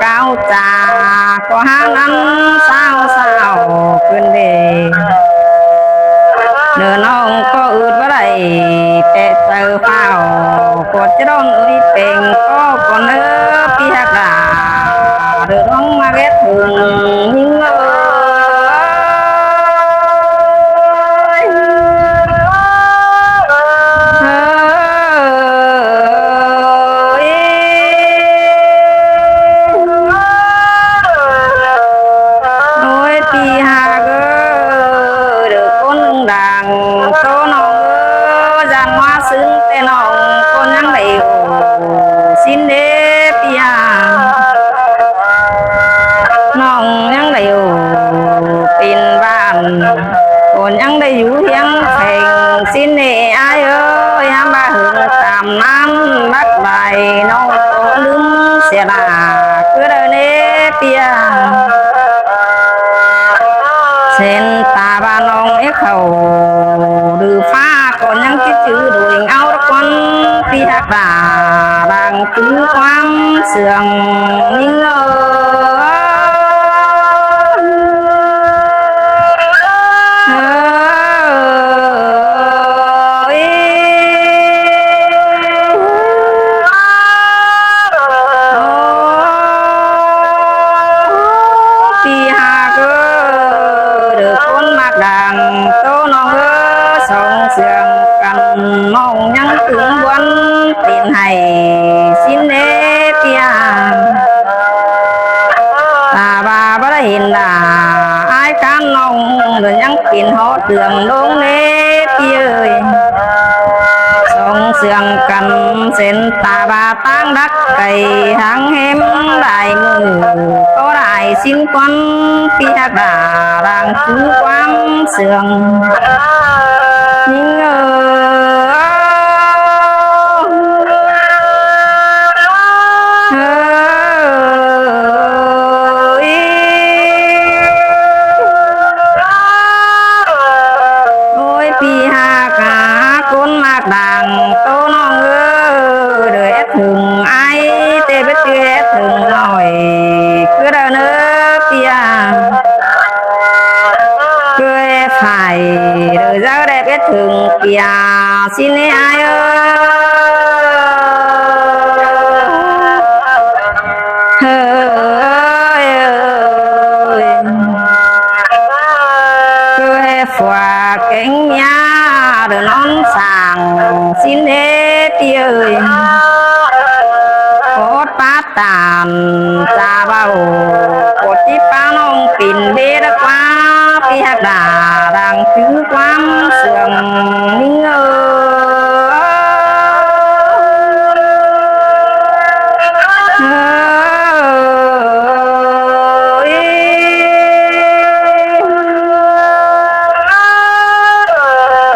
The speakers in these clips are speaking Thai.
cao trà có hát ăn sao sao quên đề nửa nông có ướt vào đây tệ tờ phao có chứ đông ơi tình có còn nữa pi hạt đà được nông mà ghét thường nhưng xin đế pia nong nhang đều pin van còn nhang đầy vũ hiang thành xin nè ai ơi ham ba hưởng tam năm bắt bài nong có đứng xe là cứ đời nế pia sen ta ba nong ép khẩu đưa pha còn nhang cái chữ đuổi áo con pi hạt đà đang cứ quang sườn nhưng pi hạt được con mặt đàn tô nó sông sườn cần mong nhắn tướng quân tiền hay xin đế pia ta bà bắt hiện là ai can nông rồi nhắn tiền họ tưởng đúng đế pia ơi sông sườn cần sen ta bà tăng đắc cày hàng hem đại ngư có đại xin quan pia đà đang cứ quang sườn nhưng ôi pi ha cả con mạc đàn tô nó ngơ đời ép thường ai tê biết kia ép thường nói cứ đâu nữa pia cười phải đời giáo đẹp biết thường kìa xin ai ơi cười phòa cánh nhà đời non sàng xin hết tia ơi có tá tàn ra bao có tí phá nông pin bê đã qua pi hạt đà đang cứ quang sườn nhưng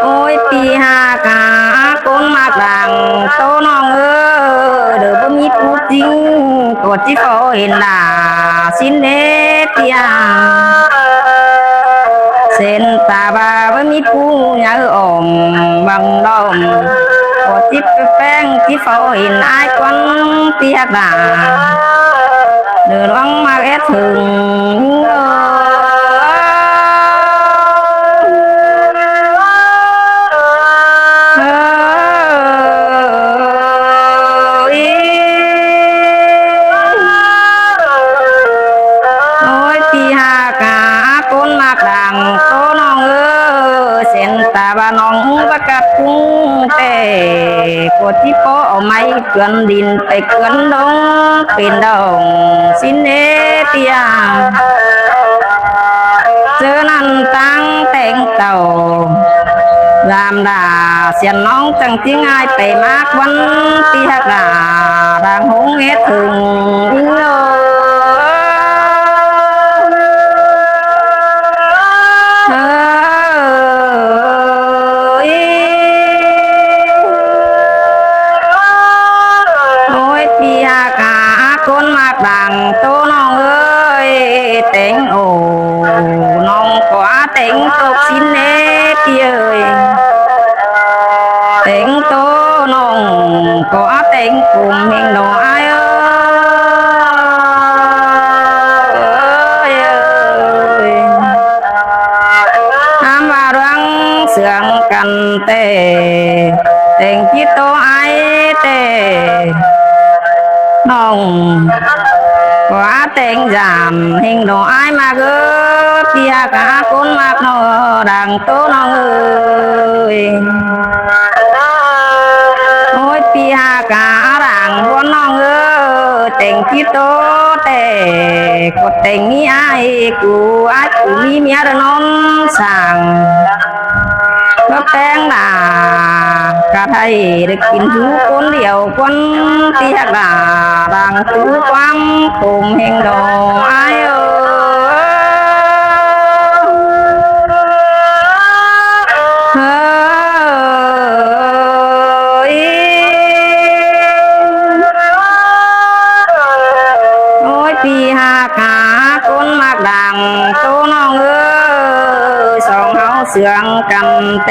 ôi pi ha cả con mạc đàn tô nó ngơ được bấm nhít cú chính có chỉ có hiện là xin đế pia sen ta ba với mi phu nhớ ổn bằng đồng có tiếp phèn tí phao hình ai quan tia đà đường loáng mà ghét thường ôi pi ha cả con mạc đàn tô nó ngơ sen ta ba nong ba cặp cung tê có tí po ở máy cuốn đình tê cuốn đông pin đồng xin đế pia chớ năn tăng tên tàu làm đà xiên nóng chẳng tiếng ai bề mát vẫn pi hạt đà đang hống hết thường น้องก็เต็งตกสินเนพี่เอ้ยเต็งโตน้องก็เต็งกลุ่มเฮงหนออ้ายเสื่องกันเตแต่งจิตโตไอเตน้องว่าแต่งจามเฮงดอกไอมาเกอพี่หากาคนมากนอดังโตน้องเอ้ยโอ้ยพี่หากาดังคนน้องเอ้ยแต่งจิตโตแต่ก็แต่งนี้ไอกูมีเมียเดนอนสั่งก็แป้งด่ากะไทยได้กินทุกคนเดียวคนที่หักด่าดังทุกความคมเฮงดอกไอ้โอ้ยปีหากาคนมากดังโตน้องเอ้ยสองเฮาเสื่องกันเต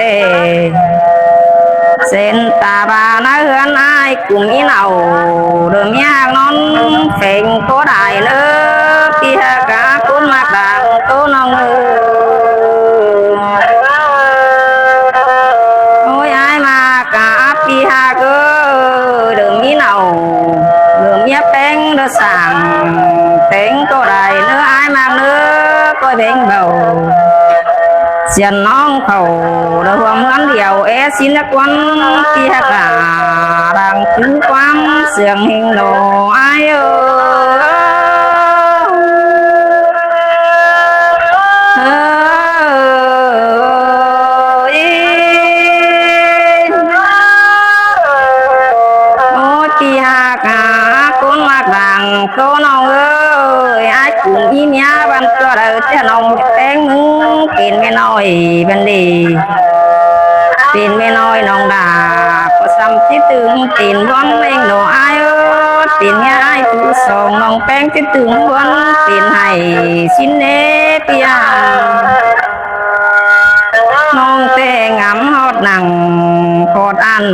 เส้นตาบานาเฮือนอ้ายกลุ่มอีเหนาเดิมยากนอนเฟ่งโตได้เนอพี่หากาคนมากดังโตน้องเอ้ยโอ้ยอ้ายมากาพี่หากเอ้ยเดิมอีเหนาเดิมยาแป้งเด้อสั่งเต็งโตได้เนออ้ายมากเนอก็เบ่งเบาเสียนน้องเขาเดือเหมือนเดียวสินกวันที่หักดังถึงความเสื่องเฮงดอกไอ้โอ้ยพี่หักคนมากดังโตน้องเอ้ยไอ้กลุ่มอีเมียบันก็ได้เจ้าน้องแต่งมึงเป็นแม่น้อยบันดีเป็นแม่น้อยน้องดาก็ซ้ำที่ตึงเป็นวันเองหนูอายเป็นง่ายผู้สองน้องแป้งที่ตึงวันเป็นให้สินเนปียน้องแต่งามฮอดหนังโคตรอัน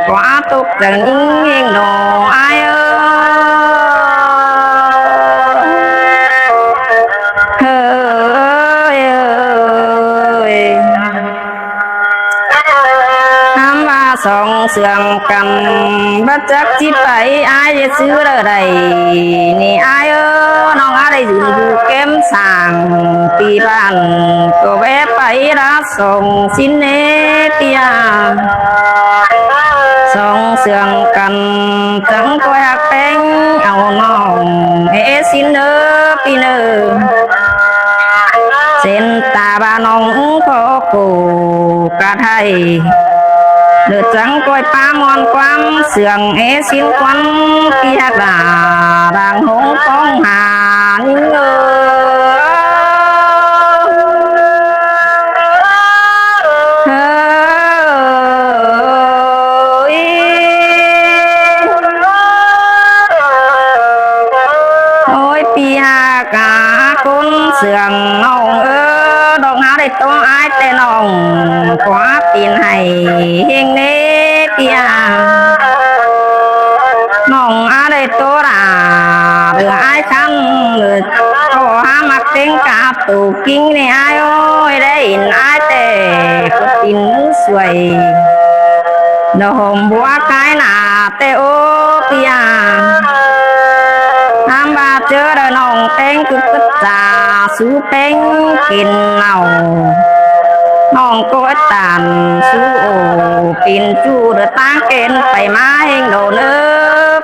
กว่าตกจังยิ่งเองหนูอายสองเสื่องกันบัดจักจิไปอายจะซื้ออะไรนี่อายน้องอะไรอยู่เก็มสั่งปีบ้านก็แวะไปรับส่งสินเนปียสองเสื่องกันจังก็อยากแป้งเอาน้องสินเนปีเนเส้นตาบ้านน้องขอกูกะไทยเดือดจังก้อยป้ามอนความเสื่องสินควันพี่หักด่าดังหงป้องหานิ่งโอ้ยพี่หักคนเสื่องน้องดอกหาได้ตัวอายแต่น้องกว่าปีนให้เฮงเนปียน้องอะไรตัวราเรืออายคันเรือโตหามักเต็งกาบตูกิ้งในอายโอ้ยได้อินอายแต่ก็ตินสวยดอกหอมบัวกายหนาแต่โอ้ปียทำบาเจอได้น้องเต็งกุดจ่าสู้เต็งกินเหล้าน้องก็ตันสู้โอปินจูเดือตั้งเกณฑ์ไปมาเฮงโดน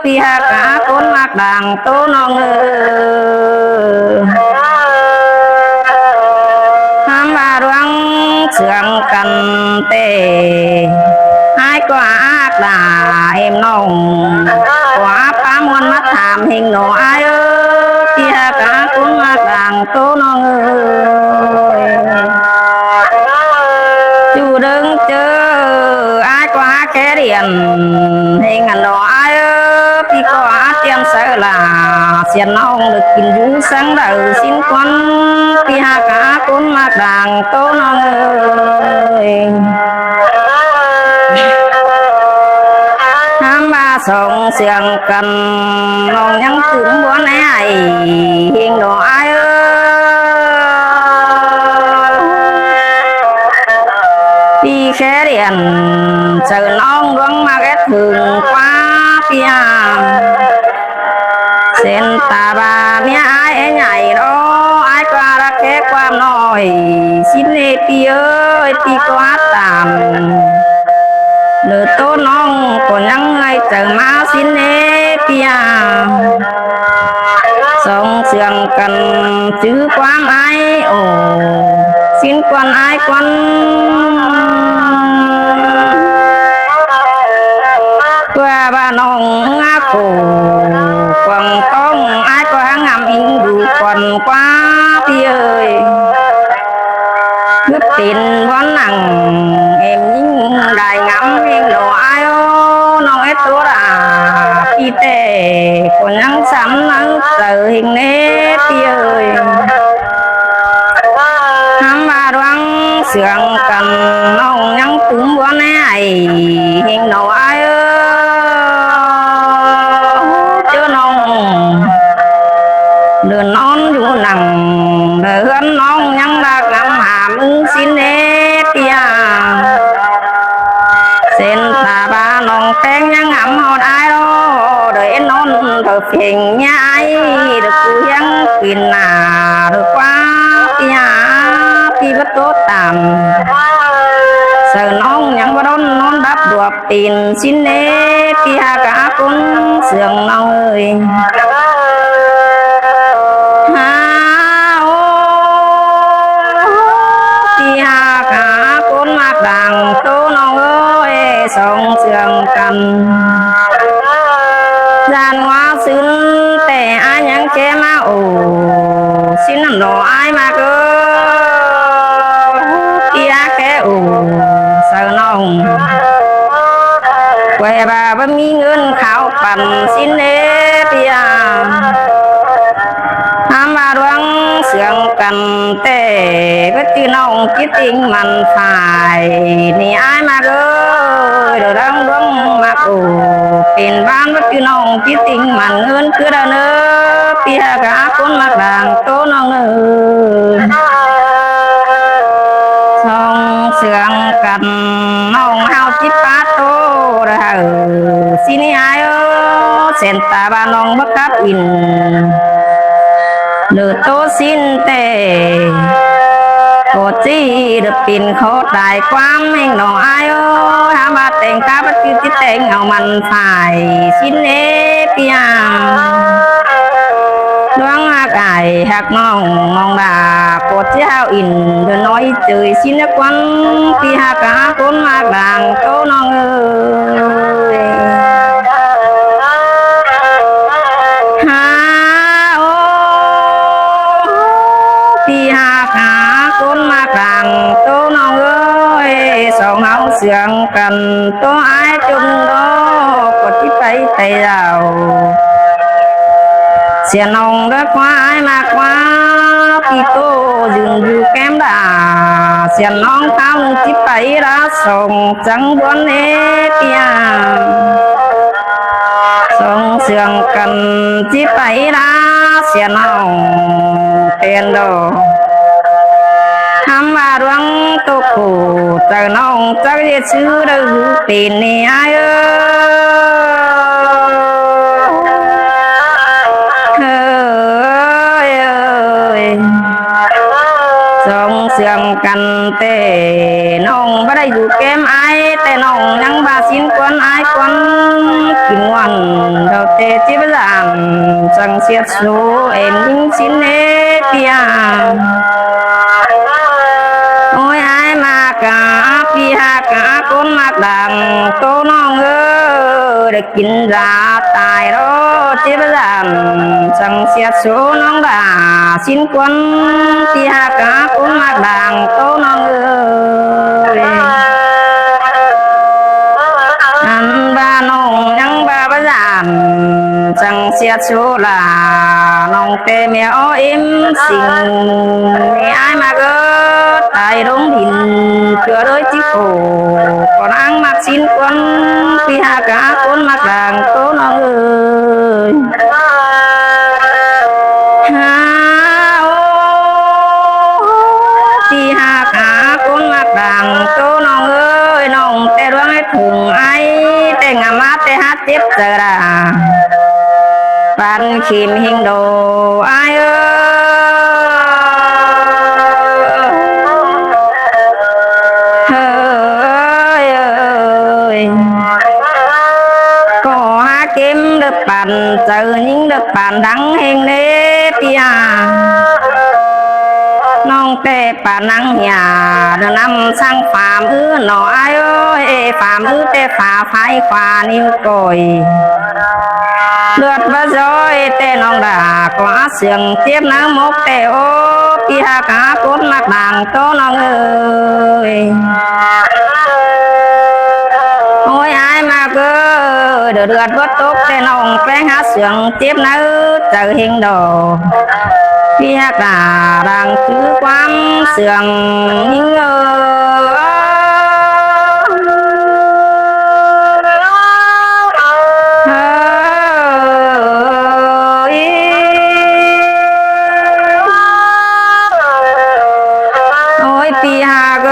พี่หากาคนมากดังโตน้องทำบาดวงเสื่องกันเตให้กว่าด่าเอ็มน้องกว่าป้ามวนมาถามเฮงโนอายพี่หากาคนมากดังโตน้องดึงเจออายกว่าแค่เรียนให้งานดอกอายพี่ก็เตรียมเสลาสิ เสียน้องđượcกินอยู่สังเดาสิ้นควันพี่หากาคนมากด่างโตน้องเอ้ยห้ามมาส่งเสียงกันน้องยังถึงบัวไหนเฮงดอกอ้ายเอ้ยพี่แค่เรียนเจอน้องดวงมาแค่ถึงกว่าพี่หาเส้นตาบาเมียอ้ายใหญ่รออ้ายกว่ารักแค่ความน้อยสิ้นเนพี่เอ้ยพี่ก็ฮัดตามเลือโตน้องก็ยังไงเจอมาสิ้นเนพี่ยาส่งเสียงกันชื่อความอ้ายโอ้สิ้นควันอ้ายควันว่าบ้านน้องอาโกกวางต้องอ้ายก็หางามอิงดูก่อนกว่าพี่เอ้ยนึกตินวันหนังเอ็มยิ่งได้งามเองดอกอ้ายน้องเอ็ดตัวละพี่เต้ก็ยังซ้ำนั่งเจอเห็นเน่พี่เอ้ยทำมาดวงเสียงกันน้องยังถึงวันไหนเห็นดอกอ้ายเจอน้องเดินนอนอยู่หนังเดินน้องยังรักงามหามึงสินเนพี่ยาเส้นตาบาน้องแตงยังงามหอดอายรอเดินนอนเธอเพ่งยายเด็กกูยังกินหนาเด็กว่าพี่ยาพี่บัดโตตามเสือน้องยังบ่โดนนอนดับดวบตีนสินเนพี่หากาคนเสื่องน้องเอ้ยดังโตน้องเอ้ยส่งเสียงกันจานว่าซึ้งแต่อ้ายยังแค่มาโอ้สิ้นน้ำดอกอ้ายมาเกินพี่อาแค่โอ้เสือน้องแกว่าบ่มีเงินข้าวปั่นสิ้นเด้พี่อาทำมาดวงเสียงกันแต่ก็จีน้องจิตติงมันฝ่ายนี่อ้ายมาเลยเดี๋ยวดังดวงมาโอ้เป็นบ้านก็จีน้องจิตติงมันเงินคือเดินเออพี่หากาคนมาดังโตน้องเออส่งเสียงกันน้องเฮาจิตปาโตเด้อสินี่อ้ายเส้นตาบ้านน้องบักกับอินเลือโตสิ้นแต่โกจีเดือปินเขาตายความเองน้องอายหามาแต่งกาบัดที่แต่งเอามันฝ่ายสิ้นเนพี่ยาดวงอากาศหักน้องมองดาโกจีเฮาอินเดินน้อยเจอสิ้นควันพี่หากาคนมากดังโตน้องเอ้ยพี่หากาคนมากดังโตน้องเอ้ยสองเอาเสียงกันโตอ้ายจนดอกกดที่ไปแต่เราเสียน้องเด้อควายมากว่าพี่โตยืนอยู่แก้มดาเสียน้องเท้าที่ไปรักส่งจังบวนเนพี่ยาส่งเสียงกันที่ไปรักเสียน้องเตียนโดทำมาดวงตกกูเจอน้องจะเรียกชื่อเดือปีนี้ไอ้ส่งเสียงกันเต้น้องไม่ได้อยู่แก้มไอ้แต่น้องยังบาสินควันไอ้ควันกินวันเราเตะจีบจานสังเสียสูเอ็นยิ่งสินเนพี่ยาโอ้ยไอ้มากะพี่หากะคนมากดังโตน้องเอ้ยได้กินยาตายรอจีบจานสังเสียสูน้องดาสินควันพี่หากะคนมากดังโตน้องเอ้ยอันบ้านน้องยังบ้าประจานสังเสียสูลา แต่แม่อ้อเอ็มสิ่งนี่อ้ายมาเกิดตายลงดินเพื่อโดยจิโกก่อนอ้างมักสินควนพี่หากาคนมักด่างโตน้องเอ้ยหาโอพี่หากาคนมักด่างโตน้องเอ้ยน้องแต่ดวงให้ถึงไอแต่งามาแต่หาเจ็บเจอราปันขิมหิงโดไอเอ้ก็หาเก็มเดือปันเจอยิ่งเดือปันดังเฮงเนปียน้องแต่ป่านังหยาเดินนำสร้างฟาร์มหน่อไอ้เอ้ยฟาร์มแต่ฝ่าไฟขวานิ้วก้อยเลือดบะจอยแต่น้องด่ากว่าเสียงเจ็บน้ำมกแต่โอ้พี่หากาคนมักด่างโตน้องเอ้ยโอ้ยไอ้มาเกิดเดือดบดตกแต่น้องแปลงหาเสียงเจ็บน้ำเจอเฮงดอพี่หากาดังคือความเสื่องยิ่งพี่หาก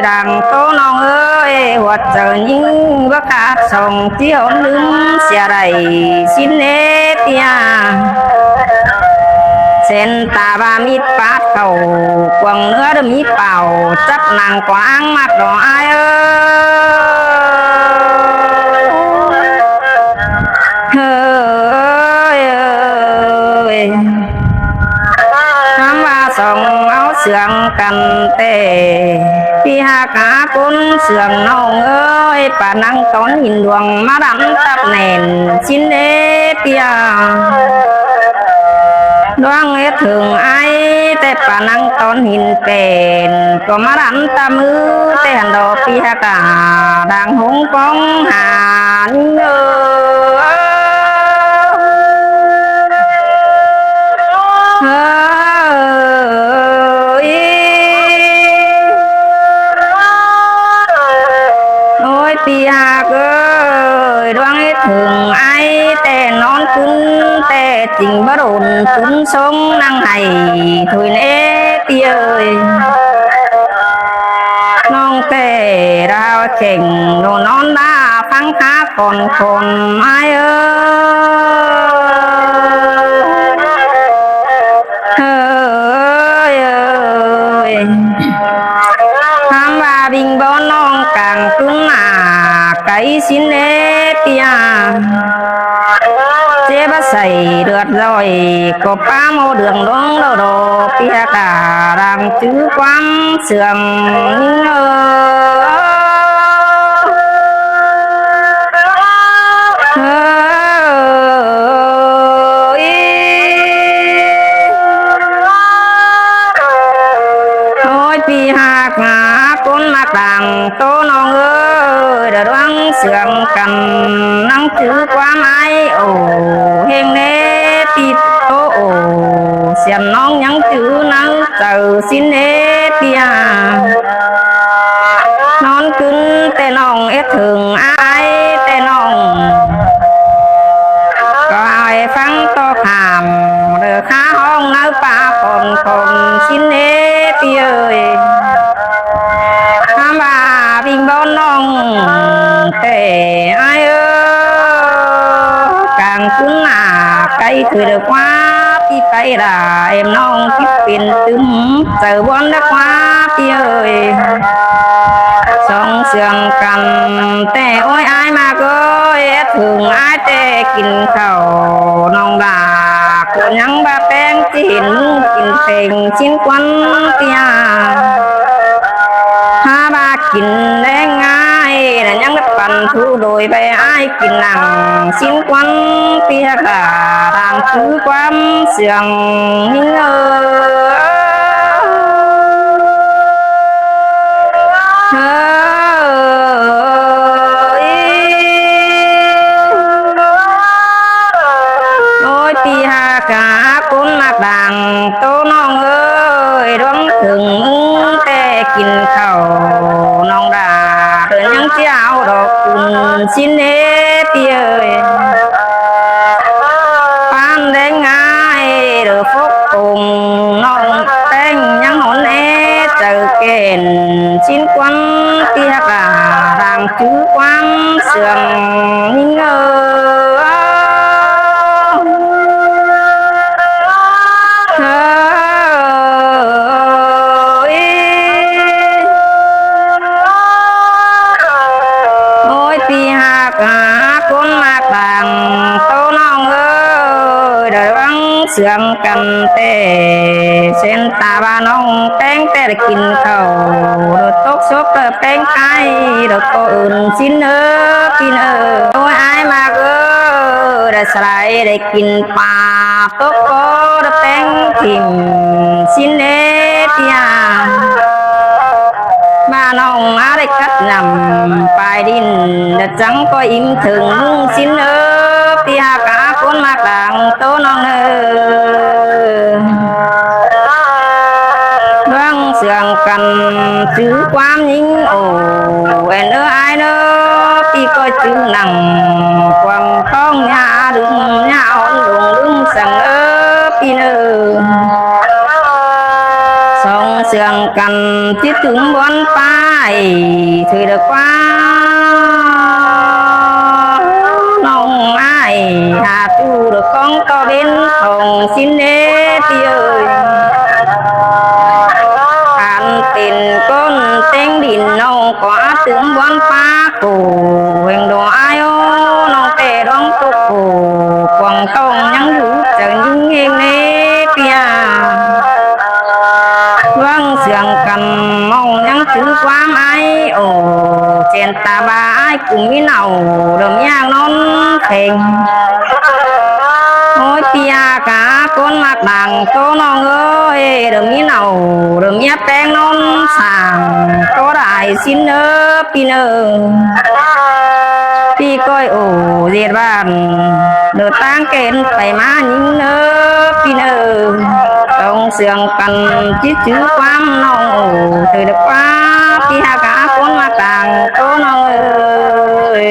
ดังโตน้องเอ้ยหัวใจยิ่งว่าขาดส่งเที่ยวลืมเสียไรสิ้นเนปียเส้นตาบามีปาดเข่ากวางเนื้อดมีเป่าจับนางกวางมัดดอกไอ้เอ้ยคำว่าส่งเอาเสื่องกันเตพี่หากาคนเสื่องน้องเอ้ยป่านังตอนหินดวงมาดันตับแน่นชิ้นเดเปียดวงเอถึงไอแต่ป่านังตอนหินเป็นก็มาดันตามือแต่หันดอกพี่หากาดังหงกองหานพี่หากเอ้ยดวงให้ถึงไอแต่นอนขึ้นแต่จริงบ่โดนขึ้นทรงนั่งให้ถุยเนพี่เอ้ยน้องแต่ดาวเข่งโดนนอนดาฟังขาคนไอเอ้ยทำว่าบิงบอนน้องกลางตุ้งหนาไก่สินเนปียเจ็บใส่เดือดร้อยก็ป้าโมเดืองดงโดปียกาดังจื้อความเสื่องยิ่งพี่หากาคนมาต่างโตน้องเอ้ยเดือดร้อนเสื่อมกันนั่งถือความไอโอเฮงเนปีโตโอเสียมน้องยังถือนั่งเจอสินเนปียนอนขึ้นแต่น้องเอ็ดถึงไอแต่น้องก็ไอฟังโตขามเดือข้าห้องน้าป่าคนสินเนปีเอ้ยทำว่าบิงบอนน้องแต่ไอเอ้กลางคุ้งหนาไกลคือเดือว่าพี่ไปด่าเอ็มน้องพี่เป็นตึมเจอบอนได้ว่าพี่เอ้ยสองเสื่องกันแต่โอ้ยไอมาก็ถึงไอแต่กินข้าวน้องด่าคนยังบาแป้งจีนกินเพลงชิ้นควันเปียหาบากินได้ง่ายแต่ยังปั่นทูโดยไปไอ้กินหนังชิ้นควันเปียกาตามคือความเสื่องยิ่งโอ้ยปีหากา สินเนปีเอ้ยปานแดงง่ายเด้อฟกองน้องแต่งยังหอนเจอเกณฑ์สินกวางเตียกะรางจื้อกวางเสื่องยิ่งปีหากาคนมากต่างโตน้องเอ้ยได้วังเสื่อมกันแต่เส้นตาบ้านน้องแป้งแต่ได้กินข้าวรถตกซบเปิดแป้งไก่รถก็อื่นสินกินโอ้ยอายมากได้สลายได้กินปลาตกก็ได้แป้งทิมสินปีหาบ้านน้องได้กัดนำปลายดินเด็ดจังก็อิ่มถึงสินปีหากาคนมาต่างโตน้องเรื่องเสื่องกันถือความยิ่งโอ้เอ็นอายปีก็จึงนั่งความท้องยาดึงยาอ่อนลงดึงสั่งปีสองเสื่องกันที่ถึงบนป้ายถือเด็กว่าน้องไอ้หาตู้เด็กของก็เป็นของสินเนปีเอ้ยผ่านตินก้นเต็งดินน้องก็ถึงบนป้ากูเฮงดวงไอ้โอ้น้องเตะร้องตุกกูกวางต้องยังอยู่จะยิ่งเองเนปียวังเสื่องกันมองยังถือความไอโอเจนตาบายกุ่มมีเนาเริ่มยากนอนเพ่งโอ้ยปียากาคนมากดังโตน้องเอ้ยเริ่มมีเนาเริ่มยาแป้งนอนสั่งก็ได้สินปีปีก้อยโอ้เรียนบ้านเดินตั้งเกณฑ์ไปมายิ่งปีต้องเสื่องกันจิตจื้อความน้องโอ้เธอเด็กว่าพี่หากาคนมาต่างโตน้องเอ้ย